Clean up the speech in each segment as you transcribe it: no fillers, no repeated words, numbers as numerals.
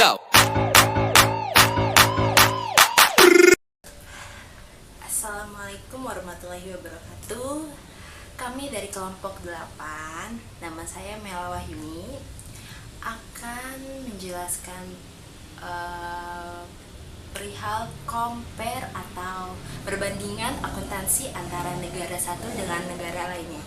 go. Assalamualaikum warahmatullahi wabarakatuh. Kami dari kelompok 8, nama saya Mela Wahyuni, akan menjelaskan perihal compare atau perbandingan akuntansi antara negara satu dengan negara lainnya.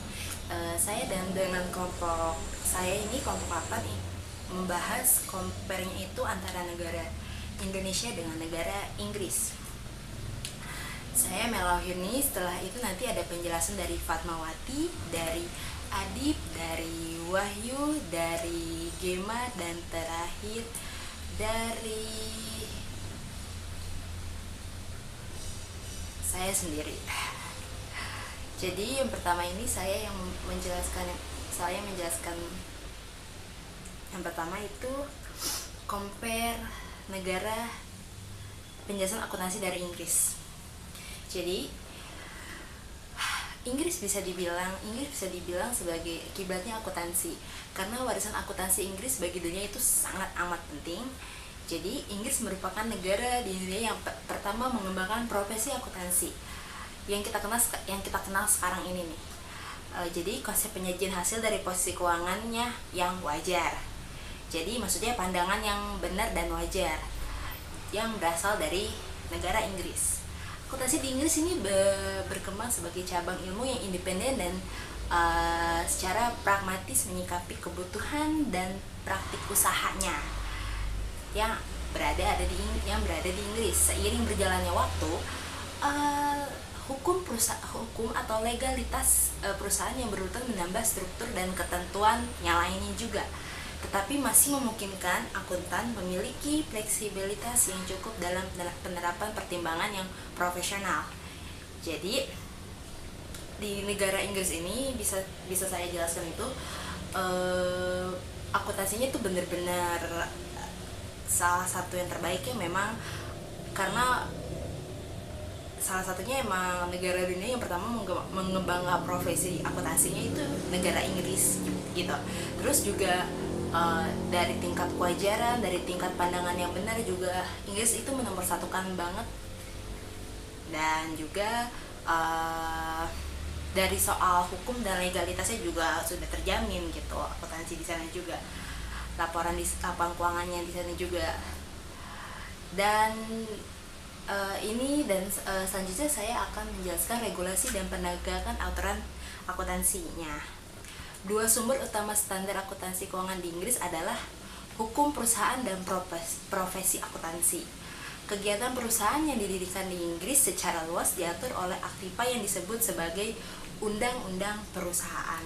Saya dan dengan kelompok saya ini, kelompok 8 nih, membahas compare-nya itu antara negara Indonesia dengan negara Inggris. Saya Mela Wahyuni. Setelah itu nanti ada penjelasan dari Fatmawati, dari Adib, dari Wahyu, dari Gema, dan terakhir dari saya sendiri. Jadi yang pertama ini saya menjelaskan yang pertama itu compare negara penjelasan akuntansi dari Inggris. Jadi Inggris bisa dibilang sebagai kiblatnya akuntansi, karena warisan akuntansi Inggris bagi dunia itu sangat amat penting. Jadi Inggris merupakan negara di dunia yang pertama mengembangkan profesi akuntansi yang kita kenal sekarang ini nih. Jadi konsep penyajian hasil dari posisi keuangannya yang wajar. Jadi maksudnya pandangan yang benar dan wajar yang berasal dari negara Inggris. Akuntansi di Inggris ini berkembang sebagai cabang ilmu yang independen dan secara pragmatis menyikapi kebutuhan dan praktik usahanya yang berada di Inggris. Seiring berjalannya waktu, hukum atau legalitas perusahaan yang berurutan menambah struktur dan ketentuan yang lainnya juga, tetapi masih memungkinkan akuntan memiliki fleksibilitas yang cukup dalam penerapan pertimbangan yang profesional. Jadi di negara Inggris ini bisa saya jelaskan itu akuntansinya itu benar-benar salah satu yang terbaik ya, memang karena salah satunya emang negara dunia yang pertama mengembangkan profesi akuntansinya itu negara Inggris gitu. Terus juga dari tingkat kewajaran, dari tingkat pandangan yang benar juga Inggris itu menomorsatukan banget. Dan juga dari soal hukum dan legalitasnya juga sudah terjamin gitu. Akuntansi di sana juga, laporan keuangannya di sana juga. Dan selanjutnya saya akan menjelaskan regulasi dan penegakan aturan akuntansinya. Dua sumber utama standar akuntansi keuangan di Inggris adalah hukum perusahaan dan profesi akuntansi. Kegiatan perusahaan yang didirikan di Inggris secara luas diatur oleh aktiva yang disebut sebagai undang-undang perusahaan.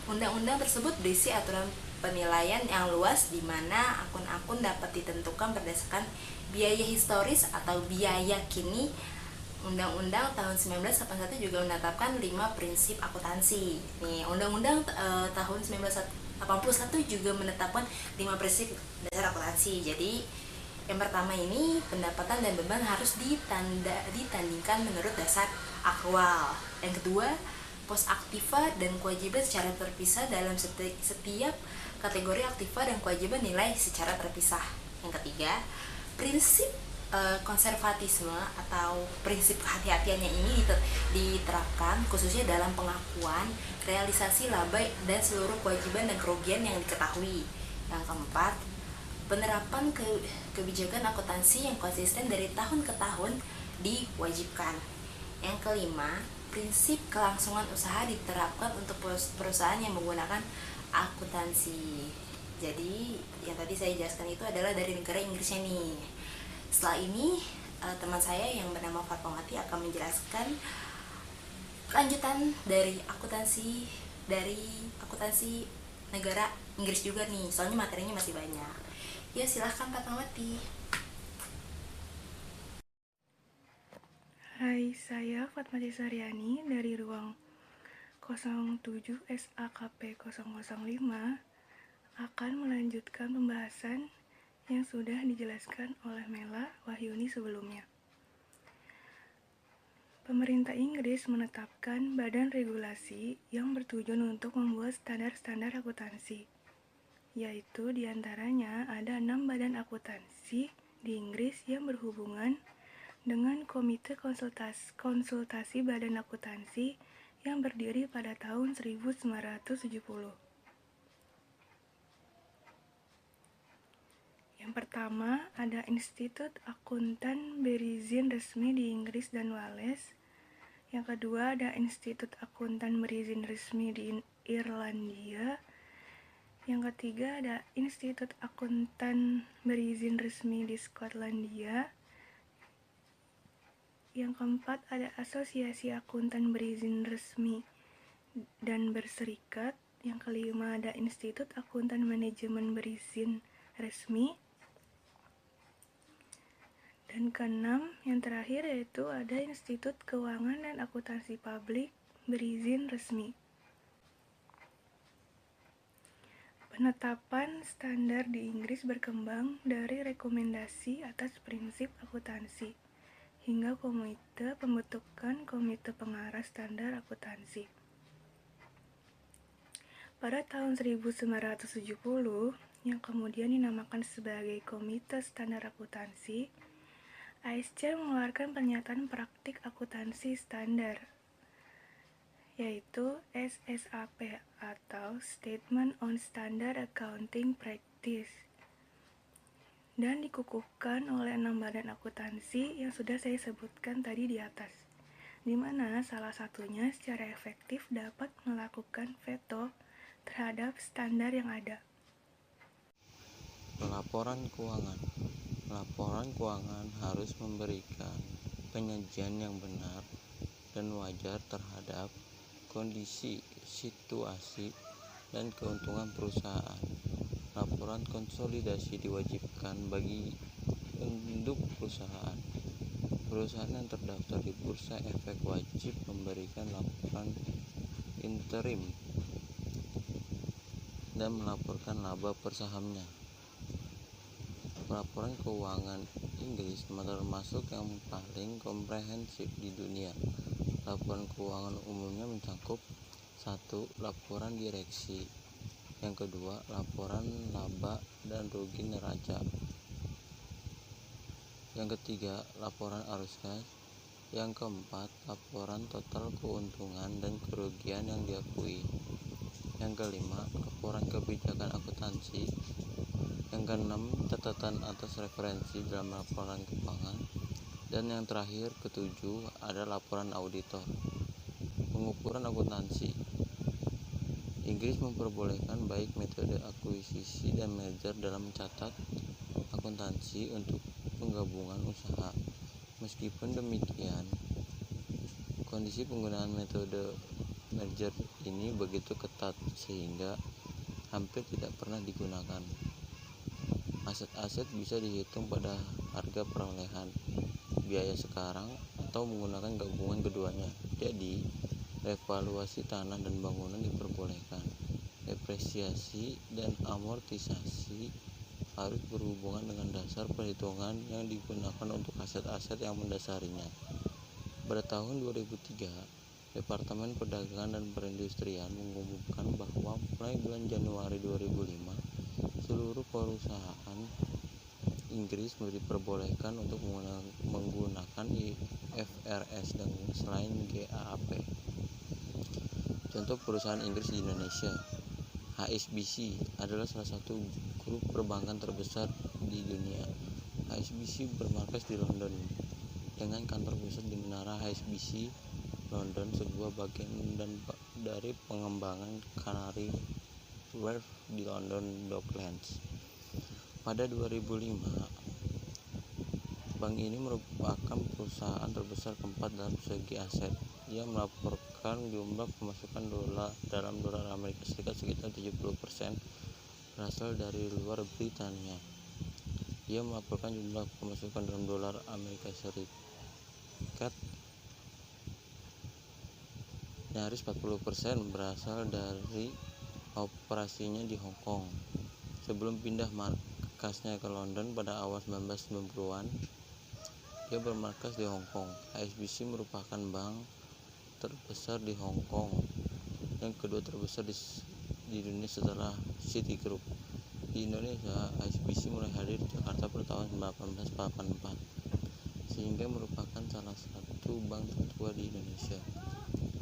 Undang-undang tersebut berisi aturan penilaian yang luas di mana akun-akun dapat ditentukan berdasarkan biaya historis atau biaya kini. Undang-Undang tahun 1981 juga menetapkan 5 prinsip akuntansi. Nih, Undang-Undang tahun 1981 juga menetapkan 5 prinsip dasar akuntansi. Jadi, yang pertama ini pendapatan dan beban harus ditandingkan menurut dasar aktual. Yang kedua, pos aktiva dan kewajiban secara terpisah dalam setiap kategori aktiva dan kewajiban nilai secara terpisah. Yang ketiga, prinsip konservatisme atau prinsip kehati-hatiannya ini diterapkan khususnya dalam pengakuan, realisasi laba dan seluruh kewajiban dan kerugian yang diketahui. Yang keempat, penerapan kebijakan akuntansi yang konsisten dari tahun ke tahun diwajibkan. Yang kelima, prinsip kelangsungan usaha diterapkan untuk perusahaan yang menggunakan akuntansi. Jadi yang tadi saya jelaskan itu adalah dari negara Inggrisnya nih. Setelah ini teman saya yang bernama Fatmawati akan menjelaskan lanjutan dari akuntansi negara Inggris juga nih, soalnya materinya masih banyak. Ya, silahkan Fatmawati. Hai, saya Fatmawati Saryani dari ruang 07 SAKP 005 akan melanjutkan pembahasan yang sudah dijelaskan oleh Mela Wahyuni sebelumnya. Pemerintah Inggris menetapkan badan regulasi yang bertujuan untuk membuat standar-standar akuntansi yaitu diantaranya ada 6 badan akuntansi di Inggris yang berhubungan dengan Komite Konsultasi Badan Akuntansi yang berdiri pada tahun 1970. Yang pertama, ada Institut Akuntan berizin resmi di Inggris dan Wales. Yang kedua, ada Institut Akuntan berizin resmi di Irlandia. Yang ketiga, ada Institut Akuntan berizin resmi di Skotlandia. Yang keempat, ada Asosiasi Akuntan berizin resmi dan berserikat. Yang kelima, ada Institut Akuntan Manajemen berizin resmi. Dan keenam, yang terakhir yaitu ada Institut Keuangan dan Akuntansi Publik berizin resmi. Penetapan standar di Inggris berkembang dari rekomendasi atas prinsip akuntansi hingga pembentukan komite pengarah standar akuntansi. Pada tahun 1970, yang kemudian dinamakan sebagai Komite Standar Akuntansi, ASC mengeluarkan pernyataan praktik akuntansi standar, yaitu SSAP atau Statement on Standard Accounting Practice, dan dikukuhkan oleh 6 badan akuntansi yang sudah saya sebutkan tadi di atas, di mana salah satunya secara efektif dapat melakukan veto terhadap standar yang ada. Laporan keuangan. Laporan keuangan harus memberikan penyajian yang benar dan wajar terhadap kondisi, situasi, dan keuntungan perusahaan. Laporan konsolidasi diwajibkan bagi induk perusahaan. Perusahaan yang terdaftar di Bursa Efek wajib memberikan laporan interim dan melaporkan laba per sahamnya. Laporan keuangan Inggris termasuk yang paling komprehensif di dunia. Laporan keuangan umumnya mencakup 1. Laporan direksi. Yang kedua, laporan laba dan rugi neraca. Yang ketiga, laporan arus kas. Yang keempat, laporan total keuntungan dan kerugian yang diakui. Yang kelima, laporan kebijakan akuntansi. Yang keenam, catatan atas referensi dalam laporan keuangan. Dan yang terakhir, ketujuh, ada laporan auditor. Pengukuran akuntansi. Inggris memperbolehkan baik metode akuisisi dan merger dalam mencatat akuntansi untuk penggabungan usaha. Meskipun demikian, kondisi penggunaan metode merger ini begitu ketat sehingga hampir tidak pernah digunakan. Aset-aset bisa dihitung pada harga perolehan biaya sekarang atau menggunakan gabungan keduanya. Jadi, revaluasi tanah dan bangunan diperbolehkan. Depresiasi dan amortisasi harus berhubungan dengan dasar perhitungan yang digunakan untuk aset-aset yang mendasarinya. Pada tahun 2003, Departemen Perdagangan dan Perindustrian mengumumkan bahwa mulai bulan Januari 2005, seluruh perusahaan Inggris diperbolehkan untuk menggunakan IFRS dan selain GAAP. Contoh perusahaan Inggris di Indonesia. HSBC adalah salah satu grup perbankan terbesar di dunia. HSBC bermarkas di London dengan kantor pusat di Menara HSBC London, sebuah bagian dari pengembangan Canary Wharf di London Docklands. Pada 2005, bank ini merupakan perusahaan terbesar keempat dalam segi aset. Dia melaporkan jumlah pemasukan dalam dolar Amerika Serikat sekitar 70% berasal dari luar Britania. Dia melaporkan jumlah pemasukan dalam dolar Amerika Serikat nyaris 40% berasal dari operasinya di Hong Kong. Sebelum pindah markasnya ke London pada awal 1990-an, dia bermarkas di Hong Kong. HSBC merupakan bank terbesar di Hong Kong dan kedua terbesar di dunia setelah Citigroup. Di Indonesia, HSBC mulai hadir di Jakarta pada tahun 1884, sehingga merupakan salah satu bank tertua di Indonesia.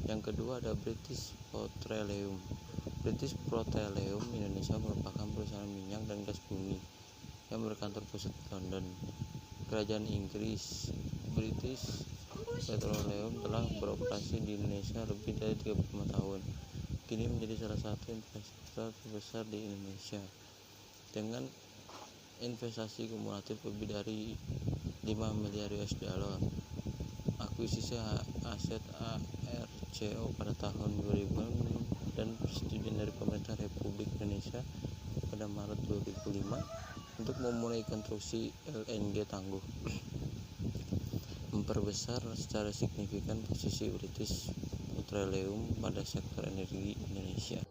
Yang kedua ada British Petroleum. British Petroleum Indonesia merupakan perusahaan minyak dan gas bumi yang berkantor pusat di London. Kerajaan Inggris, British Petroleum telah beroperasi di Indonesia lebih dari 35 tahun. Kini menjadi salah satu investor terbesar di Indonesia dengan investasi kumulatif lebih dari 5 miliar US dollar. Akuisisi aset ARCO pada tahun 2000 dan persetujuan dari pemerintah Republik Indonesia pada Maret 2005 untuk memulai konstruksi LNG Tangguh, memperbesar secara signifikan posisi British Petroleum pada sektor energi Indonesia.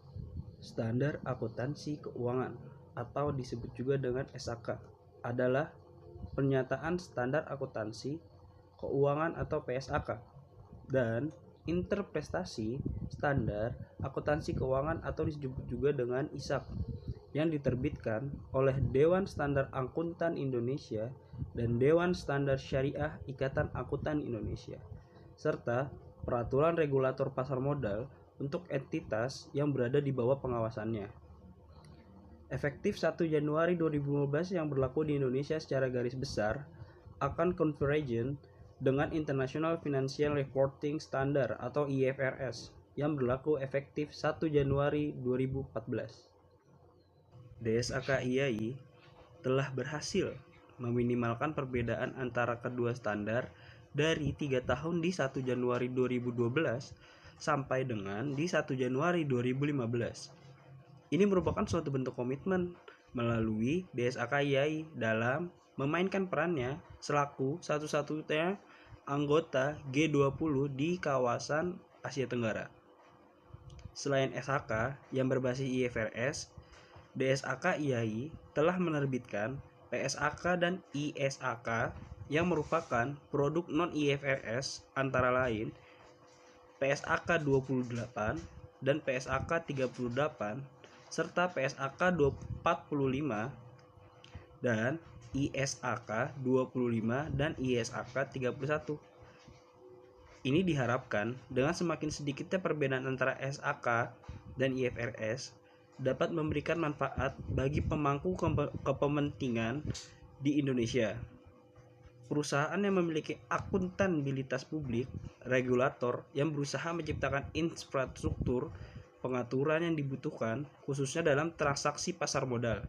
Standar akuntansi keuangan atau disebut juga dengan SAK adalah pernyataan standar akuntansi keuangan atau PSAK dan interpretasi standar akuntansi keuangan atau disebut juga dengan ISAK yang diterbitkan oleh Dewan Standar Akuntan Indonesia dan Dewan Standar Syariah Ikatan Akuntan Indonesia, serta peraturan regulator pasar modal untuk entitas yang berada di bawah pengawasannya. Efektif 1 Januari 2015 yang berlaku di Indonesia secara garis besar akan convergent dengan International Financial Reporting Standard atau IFRS yang berlaku efektif 1 Januari 2014. DSAK IAI telah berhasil meminimalkan perbedaan antara kedua standar dari 3 tahun di 1 Januari 2012 sampai dengan di 1 Januari 2015. Ini merupakan suatu bentuk komitmen melalui DSAK IAI dalam memainkan perannya selaku satu-satunya anggota G20 di kawasan Asia Tenggara. Selain SAK yang berbasis IFRS, DSAK IAI telah menerbitkan PSAK dan ISAK yang merupakan produk non-IFRS antara lain PSAK 28 dan PSAK 38 serta PSAK 45 dan ISAK 25 dan ISAK 31. Ini diharapkan dengan semakin sedikitnya perbedaan antara SAK dan IFRS dapat memberikan manfaat bagi pemangku kepentingan di Indonesia. Perusahaan yang memiliki akuntabilitas publik, regulator yang berusaha menciptakan infrastruktur pengaturan yang dibutuhkan khususnya dalam transaksi pasar modal,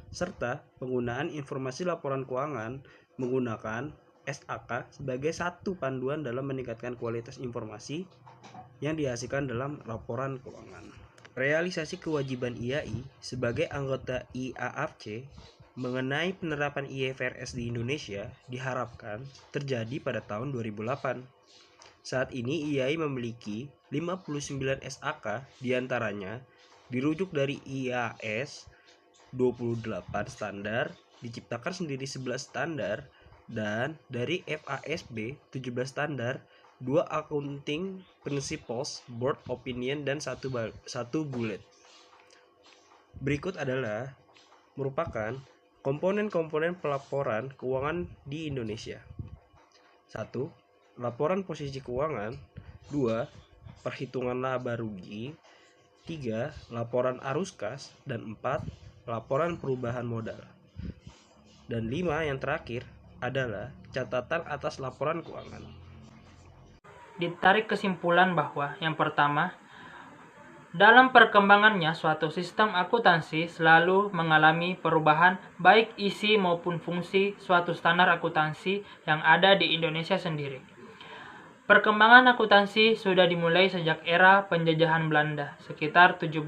serta penggunaan informasi laporan keuangan menggunakan SAK sebagai satu panduan dalam meningkatkan kualitas informasi yang dihasilkan dalam laporan keuangan. Realisasi kewajiban IAI sebagai anggota IAAFC mengenai penerapan IFRS di Indonesia diharapkan terjadi pada tahun 2008. Saat ini IAI memiliki 59 SAK, diantaranya dirujuk dari IAS 28 standar, diciptakan sendiri 11 standar, dan dari FASB 17 standar, 2 accounting principles, board opinion, dan satu bullet. Berikut adalah merupakan komponen-komponen pelaporan keuangan di Indonesia. 1. Laporan posisi keuangan. 2. Perhitungan laba rugi. 3. Laporan arus kas. Dan 4. Laporan perubahan modal. Dan 5 yang terakhir adalah catatan atas laporan keuangan. Ditarik kesimpulan bahwa yang pertama, dalam perkembangannya suatu sistem akuntansi selalu mengalami perubahan baik isi maupun fungsi suatu standar akuntansi yang ada di Indonesia sendiri. Perkembangan akuntansi sudah dimulai sejak era penjajahan Belanda sekitar 17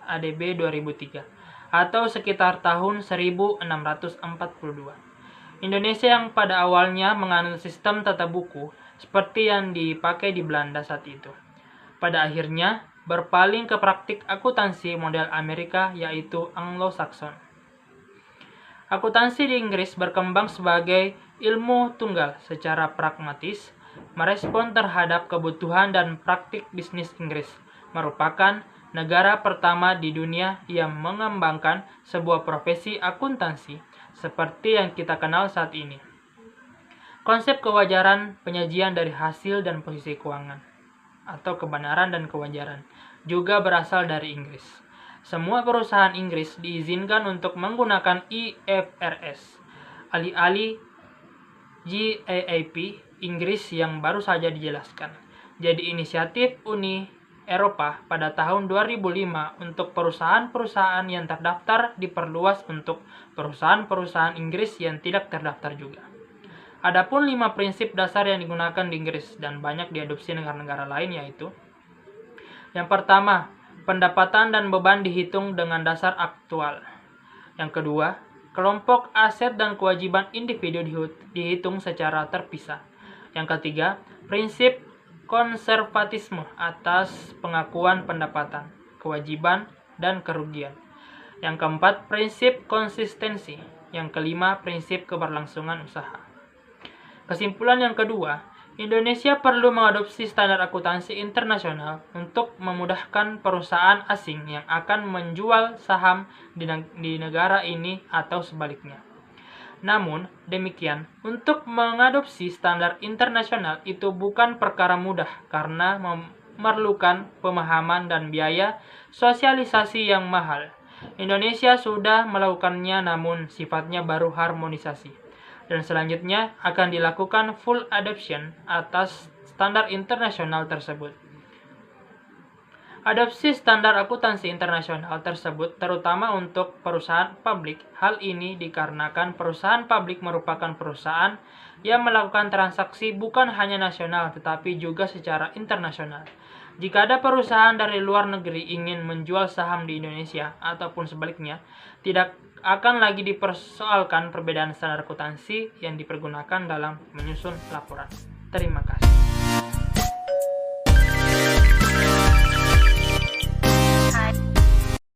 ADB 2003 atau sekitar tahun 1642. Indonesia yang pada awalnya menganut sistem tata buku seperti yang dipakai di Belanda saat itu, pada akhirnya berpaling ke praktik akuntansi model Amerika yaitu Anglo-Saxon. Akuntansi di Inggris berkembang sebagai ilmu tunggal secara pragmatis, merespon terhadap kebutuhan dan praktik bisnis Inggris, merupakan negara pertama di dunia yang mengembangkan sebuah profesi akuntansi seperti yang kita kenal saat ini. Konsep kewajaran penyajian dari hasil dan posisi keuangan atau kebenaran dan kewajaran juga berasal dari Inggris. Semua perusahaan Inggris diizinkan untuk menggunakan IFRS, alih-alih GAAP Inggris yang baru saja dijelaskan. Jadi inisiatif Uni Eropa pada tahun 2005 untuk perusahaan-perusahaan yang terdaftar diperluas untuk perusahaan-perusahaan Inggris yang tidak terdaftar juga. Adapun 5 prinsip dasar yang digunakan di Inggris dan banyak diadopsi negara-negara lain yaitu: yang pertama, pendapatan dan beban dihitung dengan dasar aktual. Yang kedua, kelompok aset dan kewajiban individu dihitung secara terpisah. Yang ketiga, prinsip konservatisme atas pengakuan pendapatan, kewajiban, dan kerugian. Yang keempat, prinsip konsistensi. Yang kelima, prinsip keberlangsungan usaha. Kesimpulan yang kedua, Indonesia perlu mengadopsi standar akuntansi internasional untuk memudahkan perusahaan asing yang akan menjual saham di negara ini atau sebaliknya. Namun, demikian, untuk mengadopsi standar internasional itu bukan perkara mudah karena memerlukan pemahaman dan biaya sosialisasi yang mahal. Indonesia sudah melakukannya namun sifatnya baru harmonisasi. Dan selanjutnya akan dilakukan full adoption atas standar internasional tersebut. Adopsi standar akuntansi internasional tersebut terutama untuk perusahaan publik. Hal ini dikarenakan perusahaan publik merupakan perusahaan yang melakukan transaksi bukan hanya nasional tetapi juga secara internasional. Jika ada perusahaan dari luar negeri ingin menjual saham di Indonesia ataupun sebaliknya, tidak akan lagi dipersoalkan perbedaan standar akuntansi yang dipergunakan dalam menyusun laporan. Terima kasih.